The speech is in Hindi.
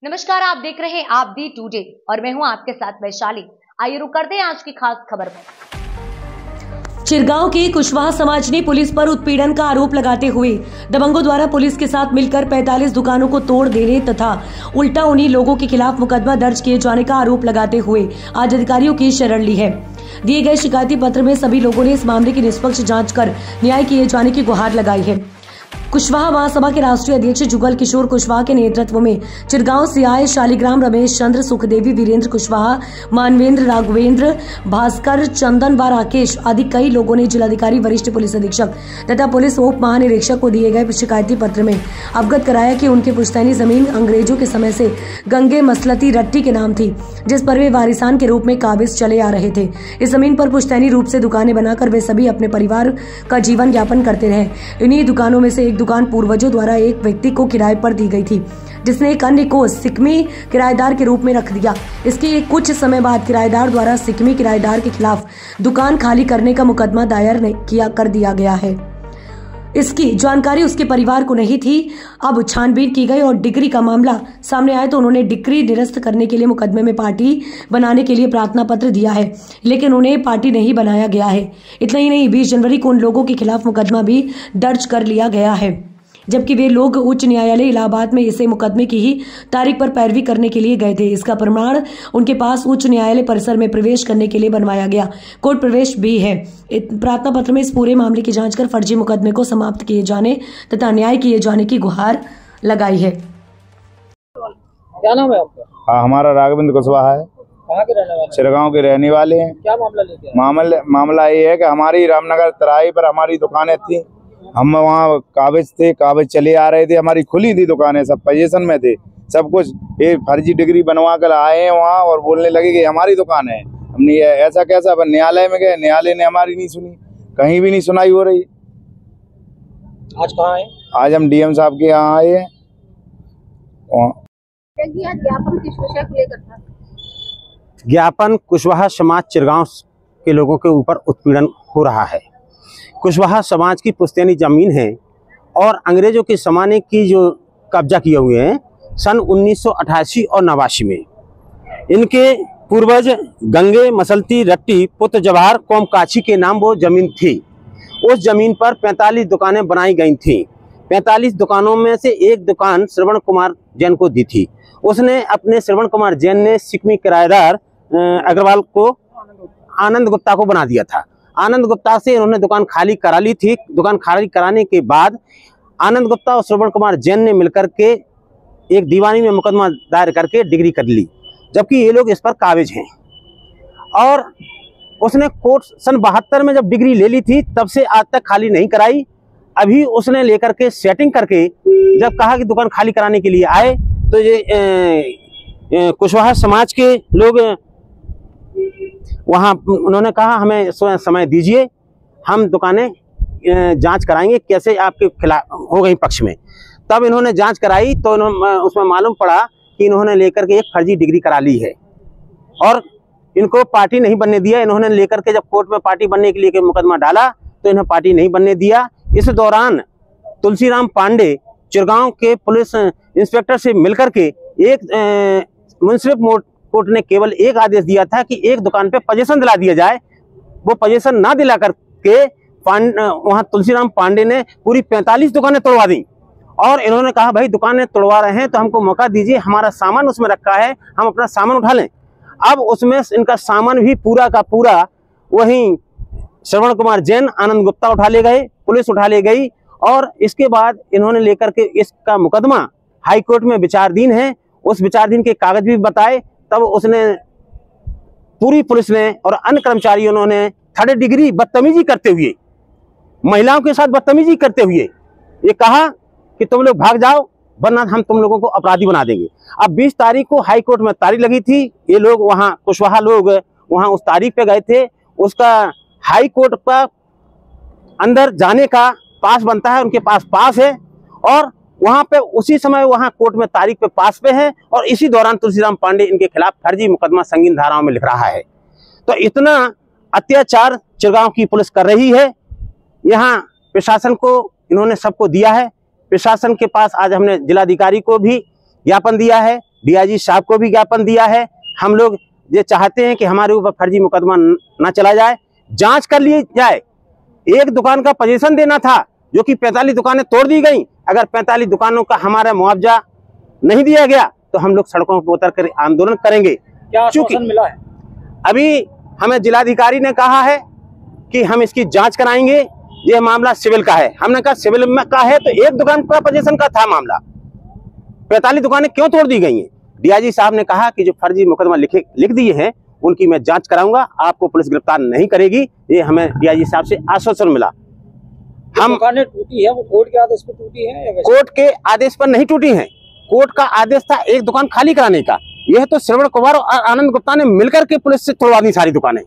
नमस्कार, आप देख रहे हैं आप दी टुडे और मैं हूं आपके साथ वैशाली। आइए रुक करते हैं आज की खास खबर पर। चिरगांव के कुशवाहा समाज ने पुलिस पर उत्पीड़न का आरोप लगाते हुए दबंगों द्वारा पुलिस के साथ मिलकर 45 दुकानों को तोड़ देने तथा उल्टा उन्हीं लोगों के खिलाफ मुकदमा दर्ज किए जाने का आरोप लगाते हुए आज अधिकारियों की शरण ली है। दिए गए शिकायती पत्र में सभी लोगों ने इस मामले की निष्पक्ष जांच कर न्याय किए जाने की गुहार लगाई है। कुशवाहा महासभा के राष्ट्रीय अध्यक्ष जुगल किशोर कुशवाहा के नेतृत्व में चिरगांव से आए शालिग्राम, रमेश चंद्र, सुखदेवी, वीरेंद्र कुशवाहा, मानवेंद्र, राघवेंद्र, भास्कर, चंदन व राकेश आदि कई लोगों ने जिलाधिकारी, वरिष्ठ पुलिस अधीक्षक तथा पुलिस उप महानिरीक्षक को दिए गए शिकायती पत्र में अवगत कराया कि उनकी पुश्तैनी जमीन अंग्रेजों के समय से गंगे मसलती रट्टी के नाम थी, जिस पर वे वारिसान के रूप में काबिज चले आ रहे थे। इस जमीन पर पुश्तैनी रूप से दुकानें बनाकर वे सभी अपने परिवार का जीवन यापन करते रहे। इन्हीं दुकानों में से एक दुकान पूर्वजों द्वारा एक व्यक्ति को किराए पर दी गई थी, जिसने एक अन्य को सिकमी किराएदार के रूप में रख दिया। इसके कुछ समय बाद किराएदार द्वारा सिकमी किराएदार के खिलाफ दुकान खाली करने का मुकदमा दायर कर दिया गया है। इसकी जानकारी उसके परिवार को नहीं थी। अब छानबीन की गई और डिग्री का मामला सामने आया तो उन्होंने डिग्री निरस्त करने के लिए मुकदमे में पार्टी बनाने के लिए प्रार्थना पत्र दिया है, लेकिन उन्हें पार्टी नहीं बनाया गया है। इतना ही नहीं, 20 जनवरी को उन लोगों के खिलाफ मुकदमा भी दर्ज कर लिया गया है, जबकि वे लोग उच्च न्यायालय इलाहाबाद में इसे मुकदमे की ही तारीख पर पैरवी करने के लिए गए थे। इसका प्रमाण उनके पास उच्च न्यायालय परिसर में प्रवेश करने के लिए बनवाया गया कोर्ट प्रवेश भी है। प्रार्थना पत्र में इस पूरे मामले की जांच कर फर्जी मुकदमे को समाप्त किए जाने तथा न्याय किए जाने की गुहार लगाई है। क्या नाम है आपका? हाँ, हमारा राघवेंद्र कुशवाहा है। कहाँ के रहने वाले? चिरगांव के रहने वाले हैं। क्या मामला लेके आए? मामला ये है कि हमारी रामनगर तराई पर हमारी दुकानें थी, हम वहाँ कागज चले आ रहे थे, हमारी खुली थी दुकानें, सब पोजीशन में थे, सब कुछ। ये फर्जी डिग्री बनवा कर आए हैं वहाँ और बोलने लगे कि हमारी दुकान है। हमने ऐसा कैसा, पर न्यायालय में गए, न्यायालय ने हमारी नहीं सुनी, कहीं भी नहीं सुनाई हो रही। आज कहाँ है? आज हम डीएम साहब के यहाँ आए हैं। ज्ञापन किस विषय को लेकर था? ज्ञापन कुशवाहा समाज चिरगांव के लोगों के ऊपर उत्पीड़न हो रहा है। कुशवाहा समाज की पुश्तैनी जमीन है और अंग्रेजों के ज़माने की जो कब्जा किए हुए हैं सन 1988 और 89 में। इनके पूर्वज गंगे मसलती रट्टी पुत्र जवाहर कौम काछी के नाम वो ज़मीन थी। उस ज़मीन पर 45 दुकानें बनाई गई थीं। 45 दुकानों में से एक दुकान श्रवण कुमार जैन को दी थी। उसने अपने श्रवण कुमार जैन ने सिकमी किराएदार अग्रवाल को, आनंद गुप्ता को बना दिया था। आनंद गुप्ता से इन्होंने दुकान खाली करा ली थी। दुकान खाली कराने के बाद आनंद गुप्ता और श्रवण कुमार जैन ने मिलकर के एक दीवानी में मुकदमा दायर करके डिग्री कर ली, जबकि ये लोग इस पर काबिज हैं। और उसने कोर्ट सन 72 में जब डिग्री ले ली थी तब से आज तक खाली नहीं कराई। अभी उसने लेकर के सेटिंग करके जब कहा कि दुकान खाली कराने के लिए आए तो ये कुशवाहा समाज के लोग वहाँ उन्होंने कहा हमें समय दीजिए, हम दुकानें जांच कराएंगे कैसे आपके खिलाफ हो गई पक्ष में। तब इन्होंने जांच कराई तो उसमें मालूम पड़ा कि इन्होंने लेकर के एक फर्जी डिग्री करा ली है और इनको पार्टी नहीं बनने दिया। इन्होंने लेकर के जब कोर्ट में पार्टी बनने के लिए मुकदमा डाला तो इन्हें पार्टी नहीं बनने दिया। इस दौरान तुलसीराम पांडे चिरगांव के पुलिस इंस्पेक्टर से मिलकर के एक म्युनिसिपल कोर्ट ने केवल एक आदेश दिया था कि एक दुकान पे पोजीशन दिला दिया जाए। वो पोजीशन ना दिला करके वहाँ तुलसीराम पांडे ने पूरी 45 दुकानें तोड़वा दी और इन्होंने कहा भाई दुकानें तोड़वा रहे हैं तो हमको मौका दीजिए, हमारा सामान उसमें रखा है, हम अपना सामान उठा लें। अब उसमें इनका सामान भी पूरा का पूरा वहीं श्रवण कुमार जैन, आनंद गुप्ता उठा ले गए, पुलिस उठा ले गई और इसके बाद इन्होंने लेकर के इसका मुकदमा हाई कोर्ट में विचाराधीन है। उस विचाराधीन के कागज भी बताए, तब उसने पूरी पुलिस ने और अन्य कर्मचारियों ने थर्ड डिग्री बदतमीजी करते हुए, महिलाओं के साथ बदतमीजी करते हुए ये कहा कि तुम लोग भाग जाओ वरना हम तुम लोगों को अपराधी बना देंगे। अब 20 तारीख को हाई कोर्ट में तारीख लगी थी। ये लोग वहाँ कुशवाहा लोग वहाँ उस तारीख पे गए थे। उसका हाई कोर्ट पर अंदर जाने का पास बनता है, उनके पास पास है और वहां पे उसी समय वहां कोर्ट में तारीख पे पास पे है और इसी दौरान तुलसीराम पांडे इनके खिलाफ फर्जी मुकदमा संगीन धाराओं में लिख रहा है। तो इतना अत्याचार चिरगांव की पुलिस कर रही है। यहाँ प्रशासन को इन्होंने सबको दिया है। प्रशासन के पास आज हमने जिलाधिकारी को भी ज्ञापन दिया है डीआईजी साहब को भी ज्ञापन दिया है। हम लोग ये चाहते हैं कि हमारे ऊपर फर्जी मुकदमा ना चला जाए, जांच कर ली जाए। एक दुकान का पोजीशन देना था जो कि 45 दुकानें तोड़ दी गई। अगर 45 दुकानों का हमारा मुआवजा नहीं दिया गया तो हम लोग सड़कों पर उतर कर आंदोलन करेंगे। क्या आश्वासन मिला है? अभी हमें जिलाधिकारी ने कहा है कि हम इसकी जांच कराएंगे। ये मामला सिविल का है। हमने कहा सिविल में का है तो एक दुकान का पोजीशन का था मामला, 45 दुकानें क्यों तोड़ दी गई हैं? डीआईजी साहब ने कहा कि जो फर्जी मुकदमा लिख दिए हैं उनकी मैं जांच कराऊंगा, आपको पुलिस गिरफ्तार नहीं करेगी। ये हमें डीआईजी साहब से आश्वासन मिला। हम दुकानें टूटी है वो कोर्ट के आदेश पर टूटी है या वैसे? कोर्ट के आदेश पर नहीं टूटी हैं। कोर्ट का आदेश था एक दुकान खाली कराने का। यह तो श्रवण कुमार और आनंद गुप्ता ने मिलकर के पुलिस से तोड़वा दी सारी दुकानें।